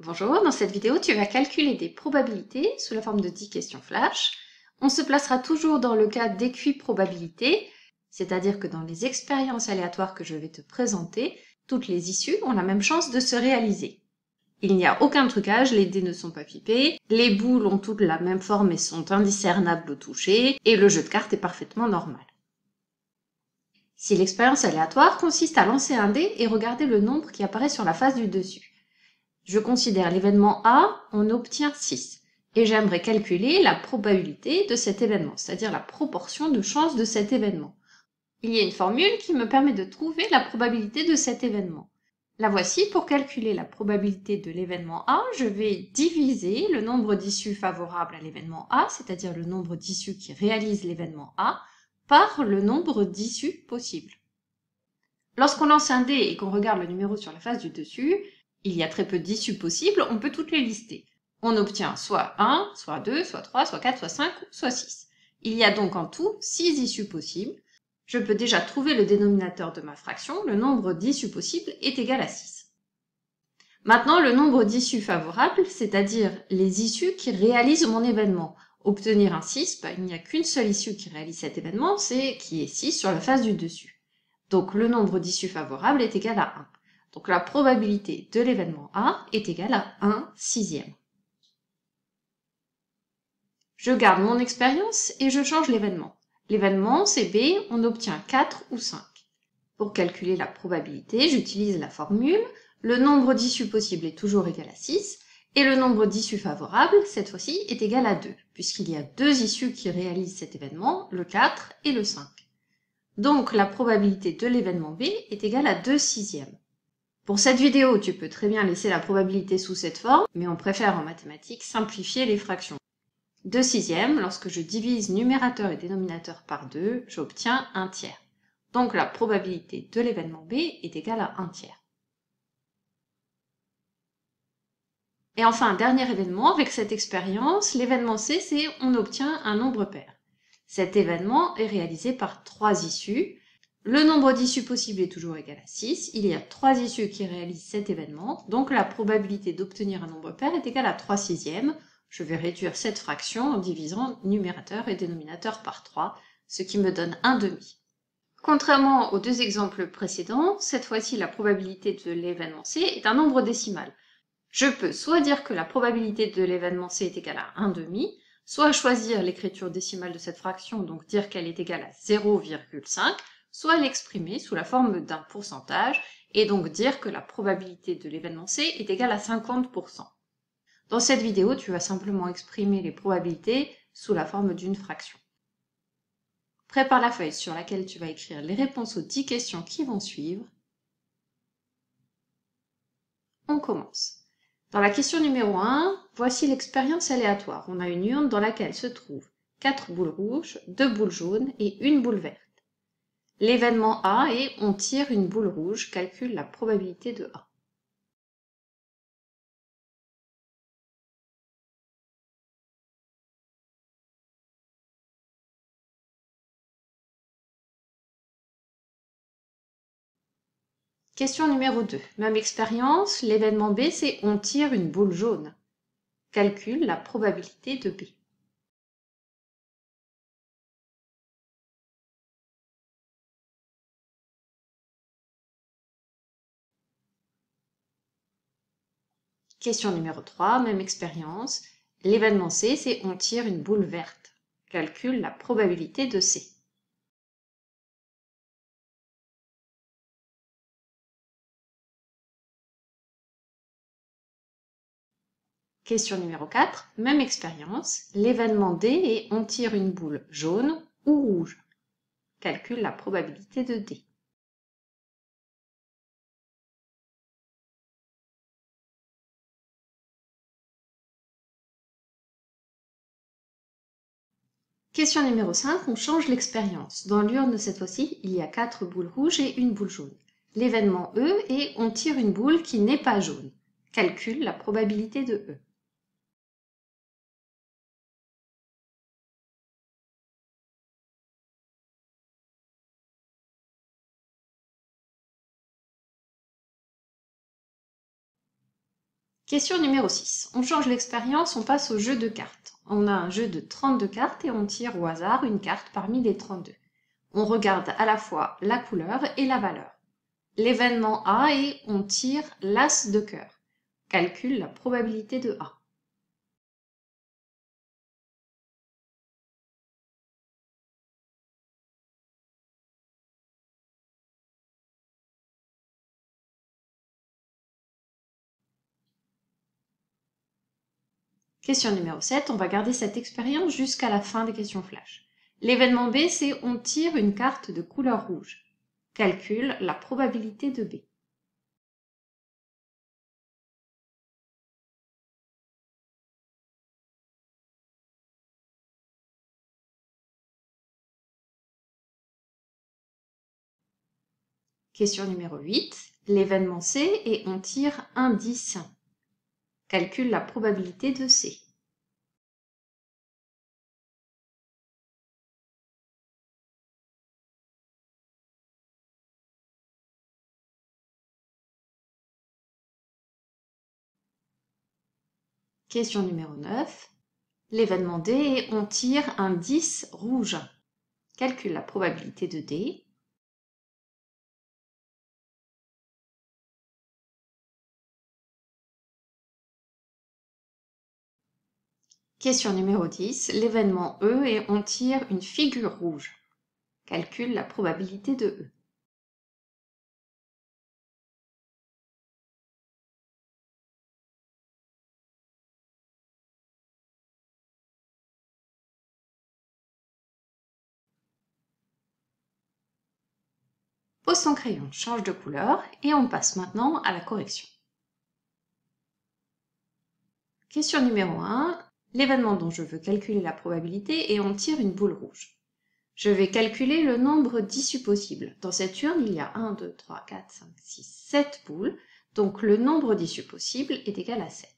Bonjour, dans cette vidéo, tu vas calculer des probabilités sous la forme de 10 questions flash. On se placera toujours dans le cas d'équiprobabilité, c'est-à-dire que dans les expériences aléatoires que je vais te présenter, toutes les issues ont la même chance de se réaliser. Il n'y a aucun trucage, les dés ne sont pas pipés, les boules ont toutes la même forme et sont indiscernables au toucher, et le jeu de cartes est parfaitement normal. Si l'expérience aléatoire consiste à lancer un dé et regarder le nombre qui apparaît sur la face du dessus. Je considère l'événement A, on obtient 6. Et j'aimerais calculer la probabilité de cet événement, c'est-à-dire la proportion de chance de cet événement. Il y a une formule qui me permet de trouver la probabilité de cet événement. La voici. Pour calculer la probabilité de l'événement A, je vais diviser le nombre d'issues favorables à l'événement A, c'est-à-dire le nombre d'issues qui réalisent l'événement A, par le nombre d'issues possibles. Lorsqu'on lance un dé et qu'on regarde le numéro sur la face du dessus, il y a très peu d'issues possibles, on peut toutes les lister. On obtient soit 1, soit 2, soit 3, soit 4, soit 5, soit 6. Il y a donc en tout 6 issues possibles. Je peux déjà trouver le dénominateur de ma fraction, le nombre d'issues possibles est égal à 6. Maintenant, le nombre d'issues favorables, c'est-à-dire les issues qui réalisent mon événement. Obtenir un 6, il n'y a qu'une seule issue qui réalise cet événement, c'est qui est 6 sur la face du dessus. Donc le nombre d'issues favorables est égal à 1. Donc la probabilité de l'événement A est égale à 1/6. Je garde mon expérience et je change l'événement. L'événement, c'est B, on obtient 4 ou 5. Pour calculer la probabilité, j'utilise la formule. Le nombre d'issues possibles est toujours égal à 6, et le nombre d'issues favorables, cette fois-ci, est égal à 2, puisqu'il y a deux issues qui réalisent cet événement, le 4 et le 5. Donc la probabilité de l'événement B est égale à 2/6. Pour cette vidéo, tu peux très bien laisser la probabilité sous cette forme, mais on préfère en mathématiques simplifier les fractions. 2/6, lorsque je divise numérateur et dénominateur par 2, j'obtiens 1/3. Donc la probabilité de l'événement B est égale à 1/3. Et enfin, dernier événement, avec cette expérience, l'événement C, c'est on obtient un nombre pair. Cet événement est réalisé par 3 issues. Le nombre d'issues possibles est toujours égal à 6. Il y a 3 issues qui réalisent cet événement, donc la probabilité d'obtenir un nombre pair est égale à 3/6. Je vais réduire cette fraction en divisant numérateur et dénominateur par 3, ce qui me donne 1/2. Contrairement aux deux exemples précédents, cette fois-ci la probabilité de l'événement C est un nombre décimal. Je peux soit dire que la probabilité de l'événement C est égale à 1/2, soit choisir l'écriture décimale de cette fraction, donc dire qu'elle est égale à 0,5, soit l'exprimer sous la forme d'un pourcentage, et donc dire que la probabilité de l'événement C est égale à 50%. Dans cette vidéo, tu vas simplement exprimer les probabilités sous la forme d'une fraction. Prépare la feuille sur laquelle tu vas écrire les réponses aux 10 questions qui vont suivre. On commence. Dans la question numéro 1, voici l'expérience aléatoire. On a une urne dans laquelle se trouvent 4 boules rouges, 2 boules jaunes et une boule verte. L'événement A est on tire une boule rouge, calcule la probabilité de A. Question numéro 2. Même expérience, l'événement B c'est on tire une boule jaune. Calcule la probabilité de B. Question numéro 3, même expérience. L'événement C, c'est on tire une boule verte. Calcule la probabilité de C. Question numéro 4, même expérience. L'événement D est on tire une boule jaune ou rouge. Calcule la probabilité de D. Question numéro 5, on change l'expérience. Dans l'urne, cette fois-ci, il y a 4 boules rouges et une boule jaune. L'événement E est on tire une boule qui n'est pas jaune. Calcule la probabilité de E. Question numéro 6. On change l'expérience, on passe au jeu de cartes. On a un jeu de 32 cartes et on tire au hasard une carte parmi les 32. On regarde à la fois la couleur et la valeur. L'événement A est on tire l'as de cœur. Calcule la probabilité de A. Question numéro 7, on va garder cette expérience jusqu'à la fin des questions flash. L'événement B, c'est on tire une carte de couleur rouge. Calcule la probabilité de B. Question numéro 8, l'événement C est on tire un 10. Calcule la probabilité de C. Question numéro 9. L'événement D est on tire un 10 rouge. Calcule la probabilité de D. Question numéro 10. L'événement E est on tire une figure rouge. Calcule la probabilité de E. Pose ton crayon, change de couleur et on passe maintenant à la correction. Question numéro 1. L'événement dont je veux calculer la probabilité est on tire une boule rouge. Je vais calculer le nombre d'issues possibles. Dans cette urne, il y a 1, 2, 3, 4, 5, 6, 7 boules. Donc le nombre d'issues possibles est égal à 7.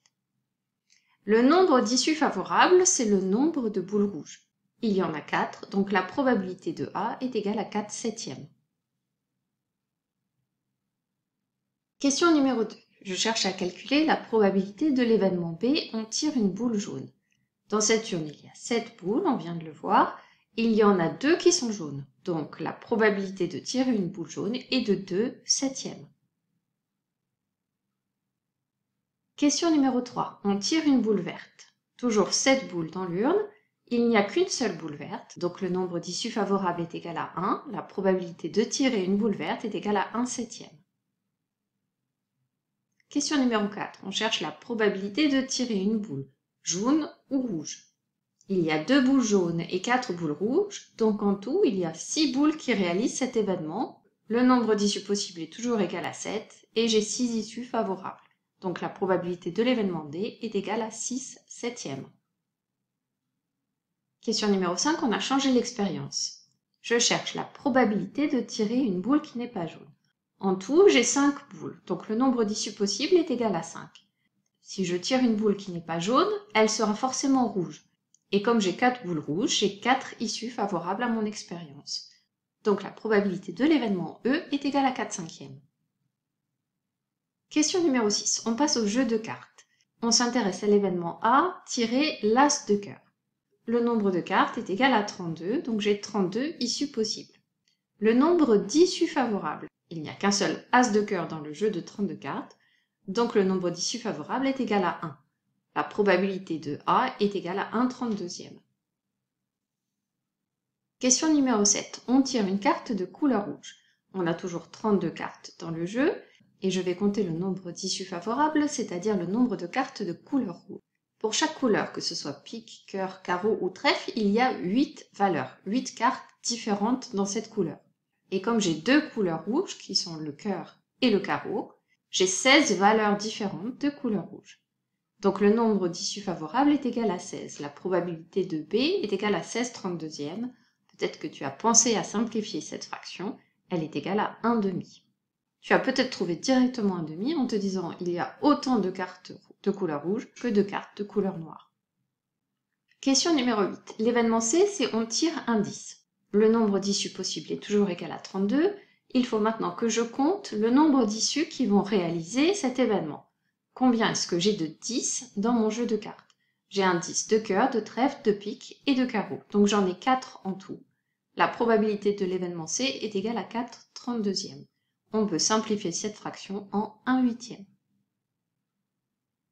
Le nombre d'issues favorables, c'est le nombre de boules rouges. Il y en a 4, donc la probabilité de A est égale à 4 septièmes. Question numéro 2. Je cherche à calculer la probabilité de l'événement B, on tire une boule jaune. Dans cette urne, il y a 7 boules, on vient de le voir. Il y en a 2 qui sont jaunes, donc la probabilité de tirer une boule jaune est de 2 septièmes. Question numéro 3. On tire une boule verte. Toujours 7 boules dans l'urne. Il n'y a qu'une seule boule verte, donc le nombre d'issues favorables est égal à 1. La probabilité de tirer une boule verte est égale à 1 septième. Question numéro 4. On cherche la probabilité de tirer une boule, jaune ou rouge. Il y a 2 boules jaunes et 4 boules rouges, donc en tout, il y a 6 boules qui réalisent cet événement. Le nombre d'issues possibles est toujours égal à 7 et j'ai 6 issues favorables. Donc la probabilité de l'événement D est égale à 6 septièmes. Question numéro 5, on a changé l'expérience. Je cherche la probabilité de tirer une boule qui n'est pas jaune. En tout, j'ai 5 boules, donc le nombre d'issues possibles est égal à 5. Si je tire une boule qui n'est pas jaune, elle sera forcément rouge. Et comme j'ai 4 boules rouges, j'ai 4 issues favorables à mon expérience. Donc la probabilité de l'événement E est égale à 4 cinquièmes. Question numéro 6. On passe au jeu de cartes. On s'intéresse à l'événement A, tirer l'as de cœur. Le nombre de cartes est égal à 32, donc j'ai 32 issues possibles. Le nombre d'issues favorables. Il n'y a qu'un seul as de cœur dans le jeu de 32 cartes, donc le nombre d'issues favorables est égal à 1. La probabilité de A est égale à 1/32e. Question numéro 7. On tire une carte de couleur rouge. On a toujours 32 cartes dans le jeu, et je vais compter le nombre d'issues favorables, c'est-à-dire le nombre de cartes de couleur rouge. Pour chaque couleur, que ce soit pique, cœur, carreau ou trèfle, il y a 8 valeurs, 8 cartes différentes dans cette couleur. Et comme j'ai 2 couleurs rouges, qui sont le cœur et le carreau, j'ai 16 valeurs différentes de couleur rouge. Donc le nombre d'issues favorables est égal à 16. La probabilité de B est égale à 16/32e. Peut-être que tu as pensé à simplifier cette fraction. Elle est égale à 1/2. Tu as peut-être trouvé directement 1/2 en te disant il y a autant de cartes de couleur rouge que de cartes de couleur noire. Question numéro 8. L'événement C, c'est on tire un 10. Le nombre d'issues possibles est toujours égal à 32. Il faut maintenant que je compte le nombre d'issues qui vont réaliser cet événement. Combien est-ce que j'ai de 10 dans mon jeu de cartes? J'ai un 10 de cœur, de trèfle, de pique et de carreau. Donc j'en ai 4 en tout. La probabilité de l'événement C est égale à 4/32e. On peut simplifier cette fraction en 1/8e.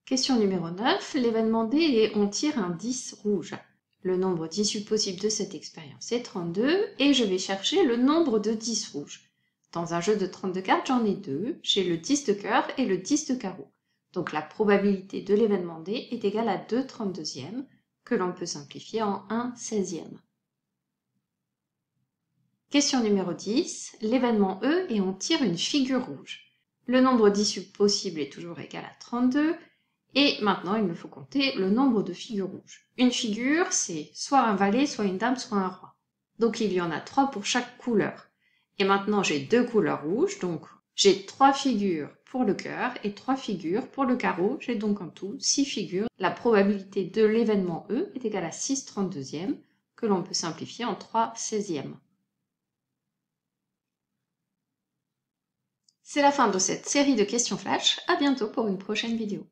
Question numéro 9. L'événement D est on tire un 10 rouge. Le nombre d'issues possibles de cette expérience est 32 et je vais chercher le nombre de 10 rouges. Dans un jeu de 32 cartes, j'en ai 2. J'ai le 10 de cœur et le 10 de carreau. Donc la probabilité de l'événement D est égale à 2/32e, que l'on peut simplifier en 1/16e. Question numéro 10. L'événement E et on tire une figure rouge. Le nombre d'issues possibles est toujours égal à 32. Et maintenant, il me faut compter le nombre de figures rouges. Une figure, c'est soit un valet, soit une dame, soit un roi. Donc il y en a 3 pour chaque couleur. Et maintenant, j'ai 2 couleurs rouges, donc j'ai 3 figures pour le cœur et 3 figures pour le carreau. J'ai donc en tout 6 figures. La probabilité de l'événement E est égale à 6/32e, que l'on peut simplifier en 3/16e. C'est la fin de cette série de questions flash. À bientôt pour une prochaine vidéo.